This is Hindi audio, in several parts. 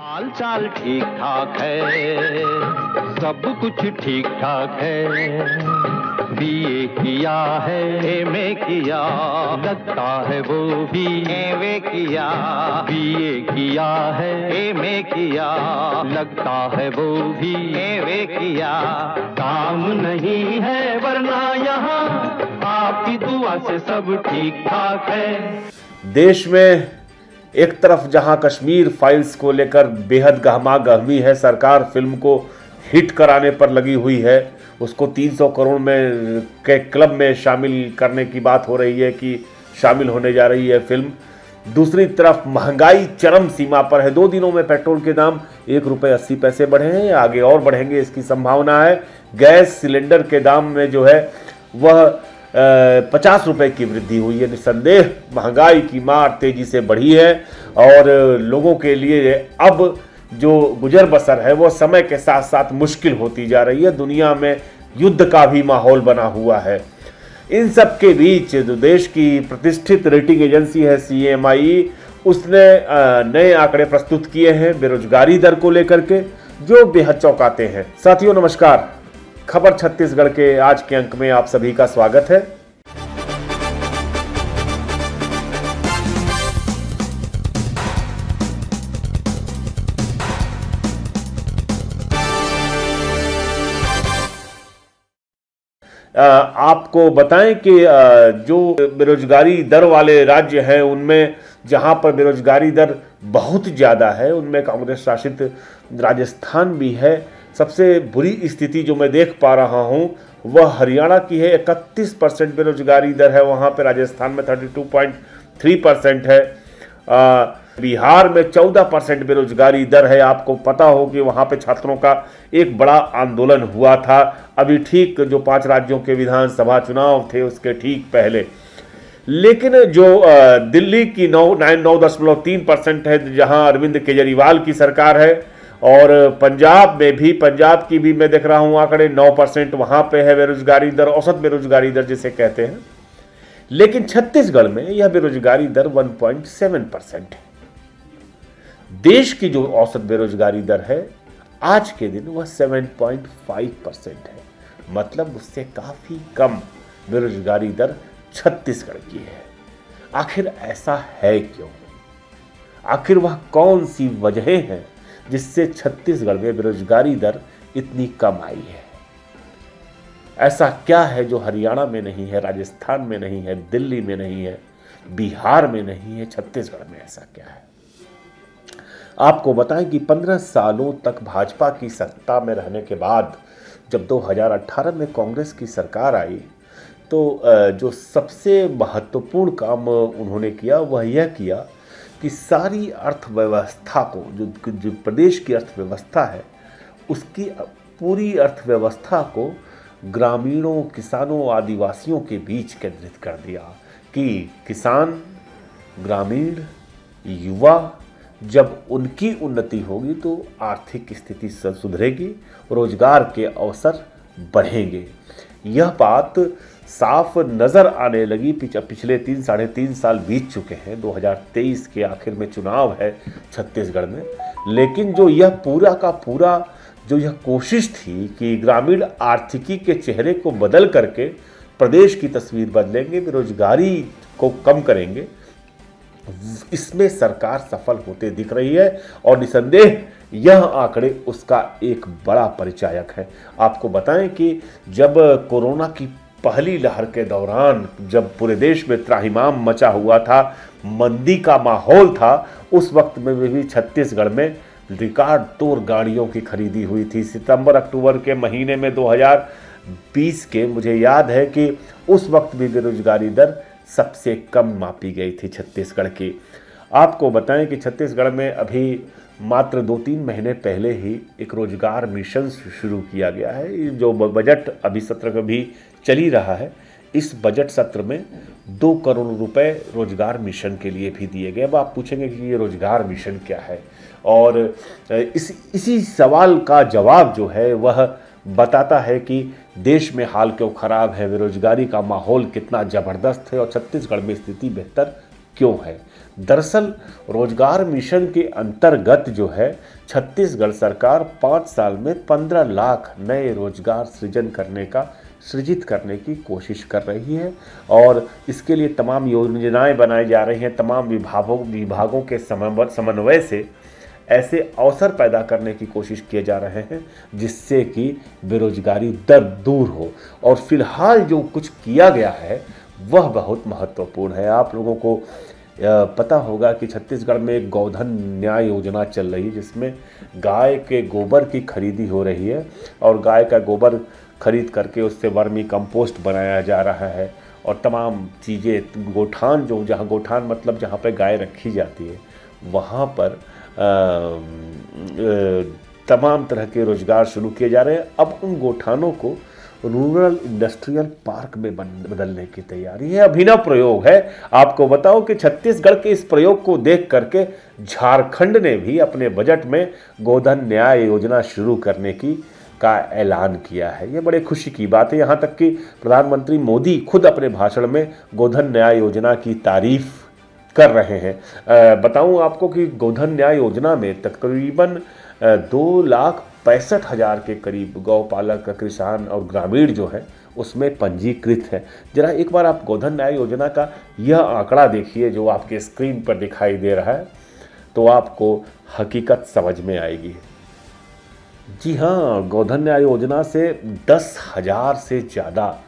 हाल चाल ठीक ठाक है, सब कुछ ठीक ठाक है। बीए किया है, एमए किया, लगता है वो भी एमए किया। बीए किया है, एमए किया, लगता है वो भी एमए किया। काम नहीं है वरना यहाँ आपकी दुआ से सब ठीक ठाक है। देश में एक तरफ जहां कश्मीर फाइल्स को लेकर बेहद गहमा गहमी है, सरकार फिल्म को हिट कराने पर लगी हुई है, उसको 300 करोड़ में के क्लब में शामिल करने की बात हो रही है कि शामिल होने जा रही है फिल्म। दूसरी तरफ महंगाई चरम सीमा पर है। 2 दिनों में पेट्रोल के दाम 1 रुपये 80 पैसे बढ़े हैं, आगे और बढ़ेंगे इसकी संभावना है। गैस सिलेंडर के दाम में जो है वह 50 रुपए की वृद्धि हुई है। निस्संदेह महंगाई की मार तेजी से बढ़ी है और लोगों के लिए अब जो गुजर बसर है वो समय के साथ साथ मुश्किल होती जा रही है। दुनिया में युद्ध का भी माहौल बना हुआ है। इन सब के बीच जो देश की प्रतिष्ठित रेटिंग एजेंसी है CMI, उसने नए आंकड़े प्रस्तुत किए हैं बेरोजगारी दर को लेकर के, जो बेहद चौंकाते हैं। साथियों नमस्कार, खबर छत्तीसगढ़ के आज के अंक में आप सभी का स्वागत है। आपको बताएं कि जो बेरोजगारी दर वाले राज्य हैं उनमें जहां पर बेरोजगारी दर बहुत ज़्यादा है उनमें कांग्रेस शासित राजस्थान भी है। सबसे बुरी स्थिति जो मैं देख पा रहा हूं वह हरियाणा की है। 31% बेरोजगारी दर है वहां पे, राजस्थान में 32.3% है। बिहार में 14% बेरोजगारी दर है। आपको पता हो कि वहां पे छात्रों का एक बड़ा आंदोलन हुआ था अभी ठीक जो 5 राज्यों के विधानसभा चुनाव थे उसके ठीक पहले। लेकिन जो दिल्ली की 9.3% है जहां अरविंद केजरीवाल की सरकार है, और पंजाब में भी, पंजाब की भी मैं देख रहा हूं आंकड़े 9% वहां पे है बेरोजगारी दर, औसत बेरोजगारी दर जिसे कहते हैं। लेकिन छत्तीसगढ़ में यह बेरोजगारी दर 1.7% है। देश की जो औसत बेरोजगारी दर है आज के दिन वह 7.5% है। मतलब उससे काफी कम बेरोजगारी दर छत्तीसगढ़ की है। आखिर ऐसा है क्यों? आखिर वह कौन सी वजहें हैं जिससे छत्तीसगढ़ में बेरोजगारी दर इतनी कम आई है? ऐसा क्या है जो हरियाणा में नहीं है, राजस्थान में नहीं है, दिल्ली में नहीं है, बिहार में नहीं है, छत्तीसगढ़ में ऐसा क्या है? आपको बताएं कि 15 सालों तक भाजपा की सत्ता में रहने के बाद जब 2018 में कांग्रेस की सरकार आई तो जो सबसे महत्वपूर्ण काम उन्होंने किया वह यह किया कि सारी अर्थव्यवस्था को, जो प्रदेश की अर्थव्यवस्था है उसकी पूरी अर्थव्यवस्था को ग्रामीणों, किसानों, आदिवासियों के बीच केंद्रित कर दिया कि किसान, ग्रामीण, युवा, जब उनकी उन्नति होगी तो आर्थिक स्थिति सुधरेगी, रोजगार के अवसर बढ़ेंगे। यह बात साफ नज़र आने लगी। पिछले 3-3.5 साल बीत चुके हैं। 2023 के आखिर में चुनाव है छत्तीसगढ़ में, लेकिन जो यह पूरा का पूरा जो यह कोशिश थी कि ग्रामीण आर्थिकी के चेहरे को बदल करके प्रदेश की तस्वीर बदलेंगे, बेरोजगारी को कम करेंगे, इसमें सरकार सफल होते दिख रही है और निसंदेह यह आंकड़े उसका एक बड़ा परिचायक है। आपको बताएं कि जब कोरोना की पहली लहर के दौरान जब पूरे देश में त्राहिमाम मचा हुआ था, मंदी का माहौल था, उस वक्त में भी छत्तीसगढ़ में रिकॉर्ड तोड़ गाड़ियों की खरीदी हुई थी। सितंबर-अक्टूबर के महीने में 2020 के मुझे याद है कि उस वक्त भी बेरोजगारी दर सबसे कम मापी गई थी छत्तीसगढ़ की। आपको बताएं कि छत्तीसगढ़ में अभी मात्र 2-3 महीने पहले ही एक रोजगार मिशन शुरू किया गया है। जो बजट अभी सत्र का भी चल ही रहा है, इस बजट सत्र में 2 करोड़ रुपए रोजगार मिशन के लिए भी दिए गए। अब आप पूछेंगे कि ये रोजगार मिशन क्या है, और इसी सवाल का जवाब जो है वह बताता है कि देश में हाल क्यों खराब है, बेरोजगारी का माहौल कितना ज़बरदस्त है और छत्तीसगढ़ में स्थिति बेहतर क्यों है। दरअसल रोजगार मिशन के अंतर्गत जो है छत्तीसगढ़ सरकार 5 साल में 15 लाख नए रोजगार सृजित करने की कोशिश कर रही है और इसके लिए तमाम योजनाएं बनाई जा रही हैं। तमाम विभागों के समन्वय से ऐसे अवसर पैदा करने की कोशिश किए जा रहे हैं जिससे कि बेरोजगारी दर दूर हो। और फिलहाल जो कुछ किया गया है वह बहुत महत्वपूर्ण है। आप लोगों को पता होगा कि छत्तीसगढ़ में एक गोधन न्याय योजना चल रही है जिसमें गाय के गोबर की खरीदी हो रही है और गाय का गोबर खरीद करके उससे वर्मी कंपोस्ट बनाया जा रहा है और तमाम चीज़ें गोठान जहाँ गोठान मतलब जहाँ पे गाय रखी जाती है वहाँ पर तमाम तरह के रोजगार शुरू किए जा रहे हैं। अब उन गोठानों को रूरल इंडस्ट्रियल पार्क में बदलने की तैयारी है। अभिनव प्रयोग है। आपको बताओ कि छत्तीसगढ़ के इस प्रयोग को देख करके झारखंड ने भी अपने बजट में गोधन न्याय योजना शुरू करने का ऐलान किया है। ये बड़े खुशी की बात है। यहाँ तक कि प्रधानमंत्री मोदी खुद अपने भाषण में गोधन न्याय योजना की तारीफ कर रहे हैं। बताऊं आपको कि गोधन न्याय योजना में तकरीबन 2,65,000 के करीब गौपालक, किसान और ग्रामीण जो है उसमें पंजीकृत है। जरा एक बार आप गोधन न्याय योजना का यह आंकड़ा देखिए जो आपके स्क्रीन पर दिखाई दे रहा है तो आपको हकीकत समझ में आएगी। जी हाँ, गोधन न्याय योजना से 10,000 से ज़्यादा,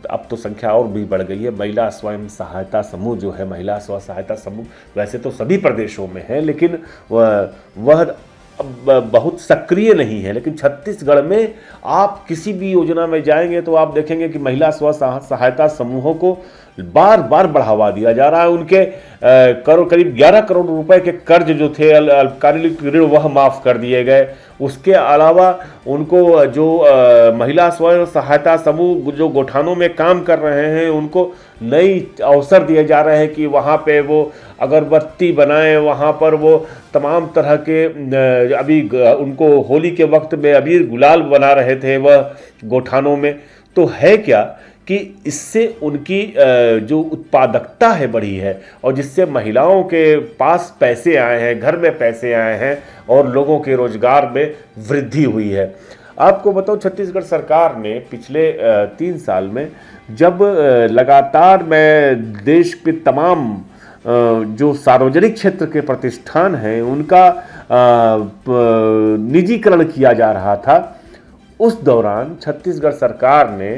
अब तो संख्या और भी बढ़ गई है, महिला स्वयं सहायता समूह जो है, महिला स्व सहायता समूह वैसे तो सभी प्रदेशों में है लेकिन वह बहुत सक्रिय नहीं है। लेकिन छत्तीसगढ़ में आप किसी भी योजना में जाएंगे तो आप देखेंगे कि महिला स्व सहायता समूहों को बार बार बढ़ावा दिया जा रहा है। उनके करीब 11 करोड़ रुपए के कर्ज जो थे अल्पकालिक ऋण वह माफ़ कर दिए गए। उसके अलावा उनको जो महिला स्वयं सहायता समूह जो गोठानों में काम कर रहे हैं उनको नई अवसर दिए जा रहे हैं कि वहाँ पे वो अगरबत्ती बनाएं, वहाँ पर वो तमाम तरह के अभी उनको होली के वक्त में अबीर गुलाल बना रहे थे वह गोठानों में। तो है क्या कि इससे उनकी जो उत्पादकता है बढ़ी है और जिससे महिलाओं के पास पैसे आए हैं, घर में पैसे आए हैं और लोगों के रोजगार में वृद्धि हुई है। आपको बताओ छत्तीसगढ़ सरकार ने पिछले 3 साल में जब लगातार मैं देश के तमाम जो सार्वजनिक क्षेत्र के प्रतिष्ठान हैं उनका निजीकरण किया जा रहा था, उस दौरान छत्तीसगढ़ सरकार ने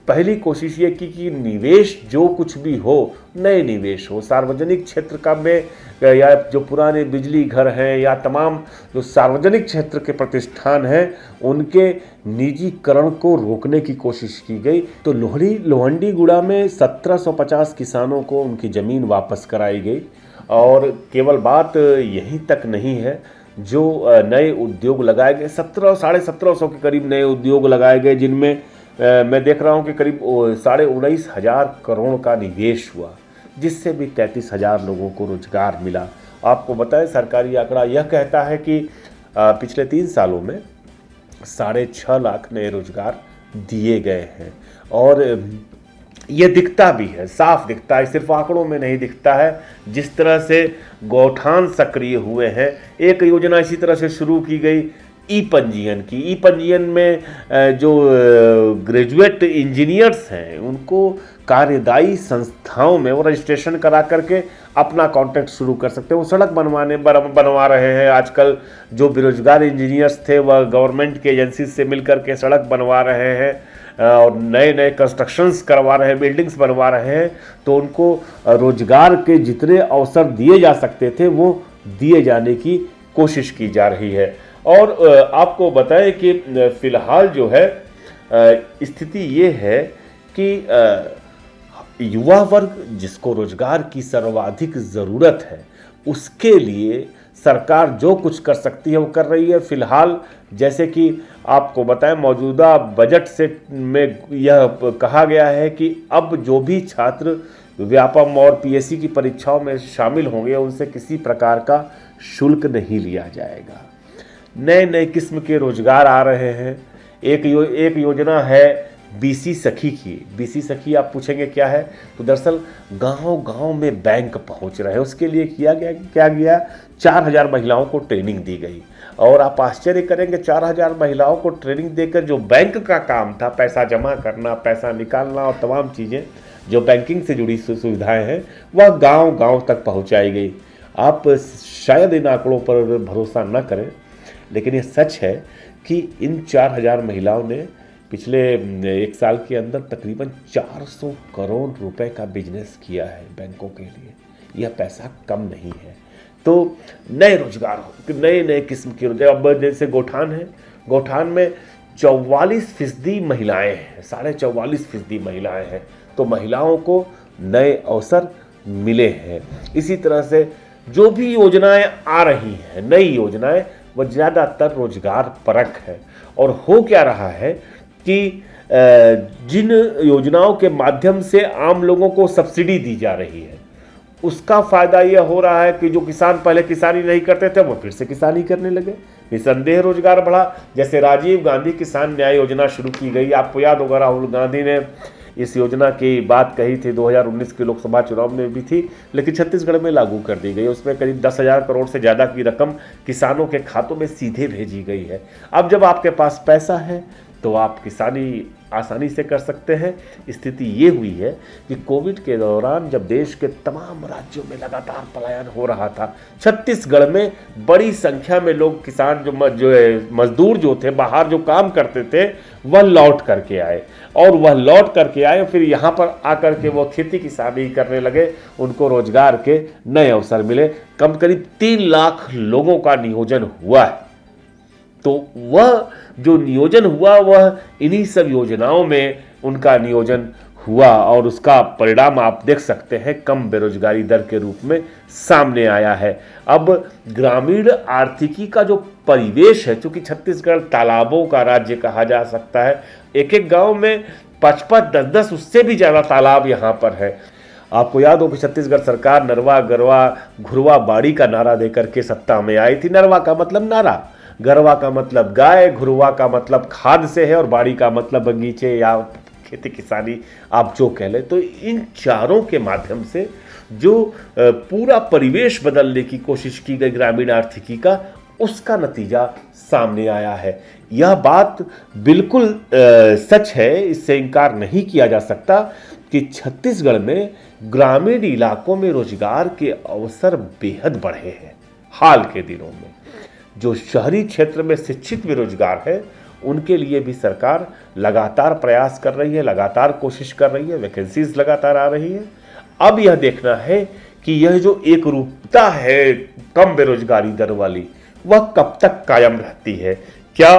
पहली कोशिश ये की कि निवेश जो कुछ भी हो, नए निवेश हो सार्वजनिक क्षेत्र का में, या जो पुराने बिजली घर हैं या तमाम जो सार्वजनिक क्षेत्र के प्रतिष्ठान हैं उनके निजीकरण को रोकने की कोशिश की गई। तो लोहंडीगुड़ा में 1750 किसानों को उनकी ज़मीन वापस कराई गई। और केवल बात यहीं तक नहीं है, जो नए उद्योग लगाए गए 1750 के करीब नए उद्योग लगाए गए जिनमें मैं देख रहा हूं कि करीब 19,500 करोड़ का निवेश हुआ जिससे भी 33,000 लोगों को रोजगार मिला। आपको बताएं सरकारी आंकड़ा यह कहता है कि पिछले 3 सालों में 6.5 लाख नए रोजगार दिए गए हैं और ये दिखता भी है, साफ दिखता है, सिर्फ आंकड़ों में नहीं दिखता है। जिस तरह से गौठान सक्रिय हुए हैं, एक योजना इसी तरह से शुरू की गई ई पंजीयन की। ई पंजीयन में जो ग्रेजुएट इंजीनियर्स हैं उनको कार्यदायी संस्थाओं में वो रजिस्ट्रेशन करा करके अपना कॉन्ट्रैक्ट शुरू कर सकते हैं। वो सड़क बनवा रहे हैं। आजकल जो बेरोजगार इंजीनियर्स थे वह गवर्नमेंट के एजेंसी से मिलकर के सड़क बनवा रहे हैं और नए कंस्ट्रक्शंस करवा रहे हैं, बिल्डिंग्स बनवा रहे हैं। तो उनको रोजगार के जितने अवसर दिए जा सकते थे वो दिए जाने की कोशिश की जा रही है। और आपको बताएं कि फिलहाल जो है स्थिति ये है कि युवा वर्ग जिसको रोजगार की सर्वाधिक ज़रूरत है उसके लिए सरकार जो कुछ कर सकती है वो कर रही है। फिलहाल जैसे कि आपको बताएं मौजूदा बजट से में यह कहा गया है कि अब जो भी छात्र व्यापम और पीएससी की परीक्षाओं में शामिल होंगे उनसे किसी प्रकार का शुल्क नहीं लिया जाएगा। नए किस्म के रोजगार आ रहे हैं। एक योजना है बीसी सखी की। बीसी सखी आप पूछेंगे क्या है, तो दरअसल गांव-गांव में बैंक पहुंच रहे हैं। उसके लिए किया गया क्या गया, 4000 महिलाओं को ट्रेनिंग दी गई। और आप आश्चर्य करेंगे, 4000 महिलाओं को ट्रेनिंग देकर जो बैंक का काम था, पैसा जमा करना, पैसा निकालना और तमाम चीज़ें जो बैंकिंग से जुड़ी सुविधाएं हैं, वह गांव-गांव तक पहुंचाई गई। आप शायद इन आंकड़ों पर भरोसा न करें, लेकिन ये सच है कि इन 4000 महिलाओं ने पिछले 1 साल के अंदर तकरीबन 400 करोड़ रुपए का बिजनेस किया है बैंकों के लिए। यह पैसा कम नहीं है। तो नए रोजगार हो, नए किस्म के रोजगार। अब जैसे गोठान है, गोठान में 44% महिलाएं हैं, 44.5% महिलाएं हैं। तो महिलाओं को नए अवसर मिले हैं। इसी तरह से जो भी योजनाएं आ रही हैं, नई योजनाएं, वह ज़्यादातर रोजगार परक है। और हो क्या रहा है कि जिन योजनाओं के माध्यम से आम लोगों को सब्सिडी दी जा रही है, उसका फायदा यह हो रहा है कि जो किसान पहले किसानी नहीं करते थे, वो फिर से किसानी करने लगे। निसंदेह रोजगार बढ़ा। जैसे राजीव गांधी किसान न्याय योजना शुरू की गई, आपको याद होगा राहुल गांधी ने इस योजना की बात कही थी, 2019 के लोकसभा चुनाव में भी थी, लेकिन छत्तीसगढ़ में लागू कर दी गई। उसमें करीब 10,000 करोड़ से ज़्यादा की रकम किसानों के खातों में सीधे भेजी गई है। अब जब आपके पास पैसा है तो आप किसानी आसानी से कर सकते हैं। स्थिति ये हुई है कि कोविड के दौरान जब देश के तमाम राज्यों में लगातार पलायन हो रहा था, छत्तीसगढ़ में बड़ी संख्या में लोग, किसान जो मजदूर जो थे, बाहर जो काम करते थे, वह लौट करके आए। और वह लौट करके आए, फिर यहाँ पर आकर के वो खेती किसानी करने लगे। उनको रोजगार के नए अवसर मिले। करीब 3 लाख लोगों का नियोजन हुआ है। तो वह जो नियोजन हुआ, वह इन्हीं सब योजनाओं में उनका नियोजन हुआ और उसका परिणाम आप देख सकते हैं, कम बेरोजगारी दर के रूप में सामने आया है। अब ग्रामीण आर्थिकी का जो परिवेश है, चूंकि छत्तीसगढ़ तालाबों का राज्य कहा जा सकता है, एक गांव में 55, 10-10 उससे भी ज़्यादा तालाब यहाँ पर है। आपको याद हो कि छत्तीसगढ़ सरकार नरवा गरवा घुरवा बाड़ी का नारा देकर के सत्ता में आई थी। नरवा का मतलब नारा, गरवा का मतलब गाय, घुरवा का मतलब खाद से है और बाड़ी का मतलब बगीचे या खेती किसानी, आप जो कह लें। तो इन चारों के माध्यम से जो पूरा परिवेश बदलने की कोशिश की गई ग्रामीण आर्थिकी का, उसका नतीजा सामने आया है। यह बात बिल्कुल सच है, इससे इनकार नहीं किया जा सकता कि छत्तीसगढ़ में ग्रामीण इलाकों में रोजगार के अवसर बेहद बढ़े हैं हाल के दिनों में। जो शहरी क्षेत्र में शिक्षित बेरोजगार है, उनके लिए भी सरकार लगातार प्रयास कर रही है, लगातार कोशिश कर रही है, वैकेंसीज लगातार आ रही है। अब यह देखना है कि यह जो एक रूपता है कम बेरोजगारी दर वाली, वह कब तक कायम रहती है। क्या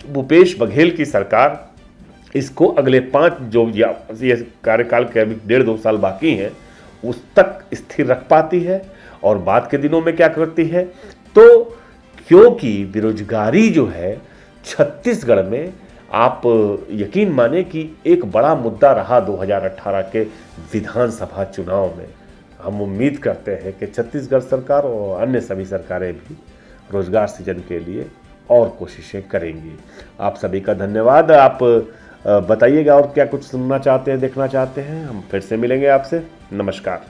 भूपेश बघेल की सरकार इसको अगले 5 जो ये कार्यकाल के अभी 1.5-2 साल बाकी हैं, उस तक स्थिर रख पाती है? और बाद के दिनों में क्या करती है? तो क्योंकि बेरोजगारी जो है छत्तीसगढ़ में, आप यकीन माने कि एक बड़ा मुद्दा रहा 2018 के विधानसभा चुनाव में। हम उम्मीद करते हैं कि छत्तीसगढ़ सरकार और अन्य सभी सरकारें भी रोजगार सृजन के लिए और कोशिशें करेंगी। आप सभी का धन्यवाद। आप बताइएगा और क्या कुछ सुनना चाहते हैं, देखना चाहते हैं। हम फिर से मिलेंगे आपसे। नमस्कार।